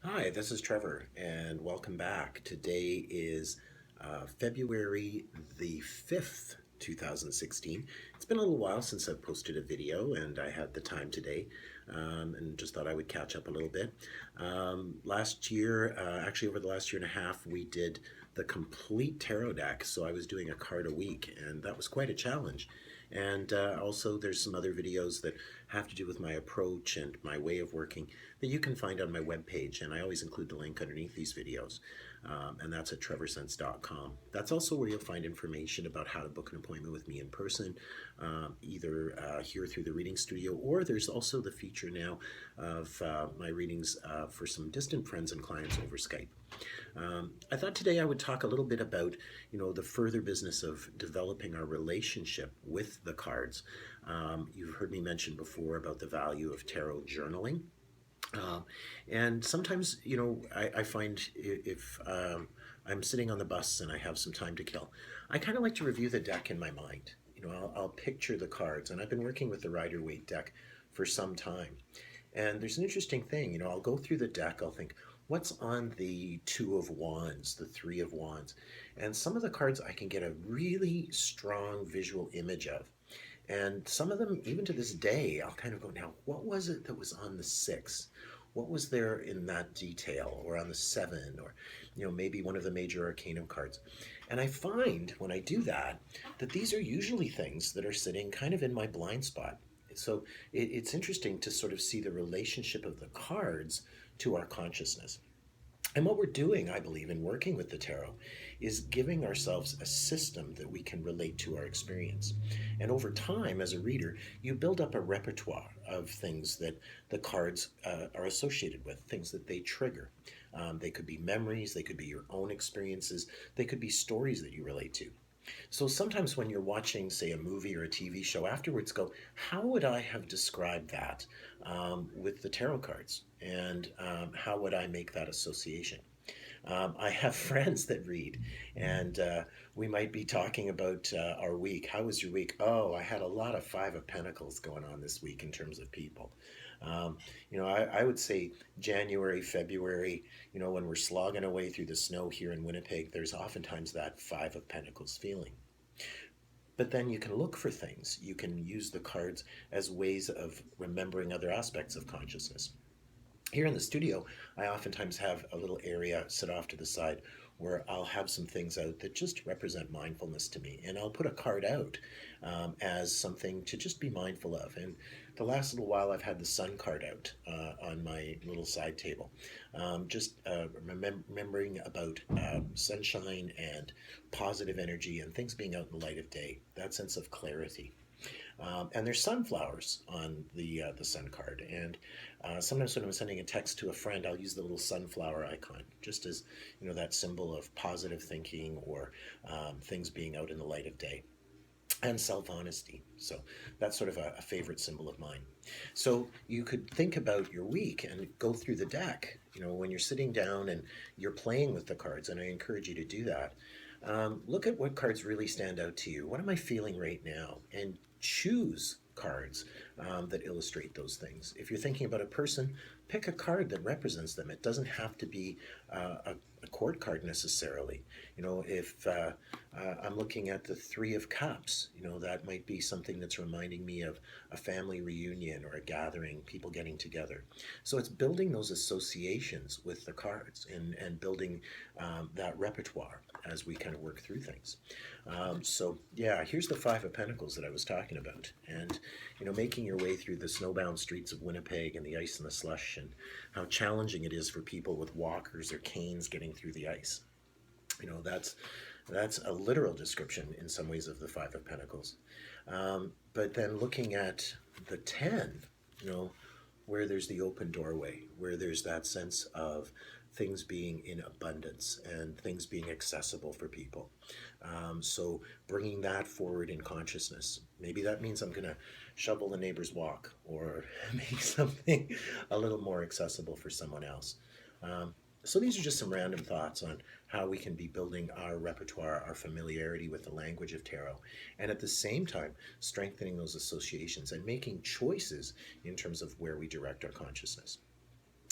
Hi, this is Trevor, and welcome back. Today is February the 5th, 2016. It's been a little while since I've posted a video, and I had the time today, and just thought I would catch up a little bit. Last year, actually over the last year and a half, we did the complete tarot deck, so I was doing a card a week, and that was quite a challenge. And also, there's some other videos that have to do with my approach and my way of working that you can find on my webpage. And I always include the link underneath these videos. And that's at trevorsense.com. That's also where you'll find information about how to book an appointment with me in person, either here through the reading studio, or there's also the feature now of my readings for some distant friends and clients over Skype. I thought today I would talk a little bit about, the further business of developing our relationship with the cards. You've heard me mention before about the value of tarot journaling. Um, and sometimes, I find if I'm sitting on the bus and I have some time to kill, I kind of like to review the deck in my mind. I'll picture the cards, and I've been working with the Rider-Waite deck for some time. And there's an interesting thing, I'll go through the deck, I'll think, what's on the Two of Wands, the Three of Wands? And some of the cards I can get a really strong visual image of. And some of them, even to this day, I'll kind of go, now, what was it that was on the six? What was there in that detail, or on the seven, or maybe one of the major arcanum cards? And I find when I do that, that these are usually things that are sitting kind of in my blind spot. So it's interesting to sort of see the relationship of the cards to our consciousness. And what we're doing, I believe, in working with the tarot is giving ourselves a system that we can relate to our experience. And over time, as a reader, you build up a repertoire of things that the cards are associated with, things that they trigger. They could be memories, they could be your own experiences, they could be stories that you relate to. So sometimes when you're watching, say, a movie or a TV show, afterwards go, how would I have described that with the tarot cards? And how would I make that association? I have friends that read, and we might be talking about our week. How was your week? Oh, I had a lot of Five of Pentacles going on this week in terms of people. I would say January, February, when we're slogging away through the snow here in Winnipeg, there's oftentimes that Five of Pentacles feeling. But then you can look for things. You can use the cards as ways of remembering other aspects of consciousness. Here in the studio, I oftentimes have a little area set off to the side where I'll have some things out that just represent mindfulness to me. And I'll put a card out as something to just be mindful of. And the last little while, I've had the sun card out on my little side table. Just remembering about sunshine and positive energy and things being out in the light of day, that sense of clarity. And there's sunflowers on the sun card. And sometimes when I'm sending a text to a friend, I'll use the little sunflower icon, just as that symbol of positive thinking or things being out in the light of day. And self-honesty. So that's sort of a favorite symbol of mine. So you could think about your week and go through the deck, when you're sitting down and you're playing with the cards, and I encourage you to do that. Look at what cards really stand out to you. What am I feeling right now? And choose cards that illustrate those things. If you're thinking about a person, pick a card that represents them. It doesn't have to be a court card necessarily. If I'm looking at the Three of Cups, that might be something that's reminding me of a family reunion or a gathering, people getting together. So it's building those associations with the cards and building that repertoire as we kind of work through things. So yeah, here's the Five of Pentacles that I was talking about. And, making your way through the snowbound streets of Winnipeg and the ice and the slush, and how challenging it is for people with walkers or canes getting through the ice. That's a literal description in some ways of the Five of Pentacles. But then looking at the 10, where there's the open doorway, where there's that sense of things being in abundance and things being accessible for people. So bringing that forward in consciousness. Maybe that means I'm going to shovel the neighbor's walk or make something a little more accessible for someone else. So these are just some random thoughts on how we can be building our repertoire, our familiarity with the language of tarot, and at the same time strengthening those associations and making choices in terms of where we direct our consciousness.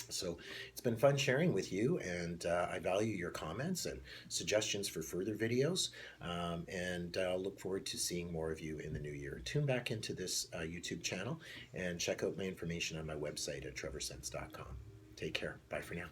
So it's been fun sharing with you, and I value your comments and suggestions for further videos. And look forward to seeing more of you in the new year. Tune back into this YouTube channel and check out my information on my website at trevorsense.com. Take care. Bye for now.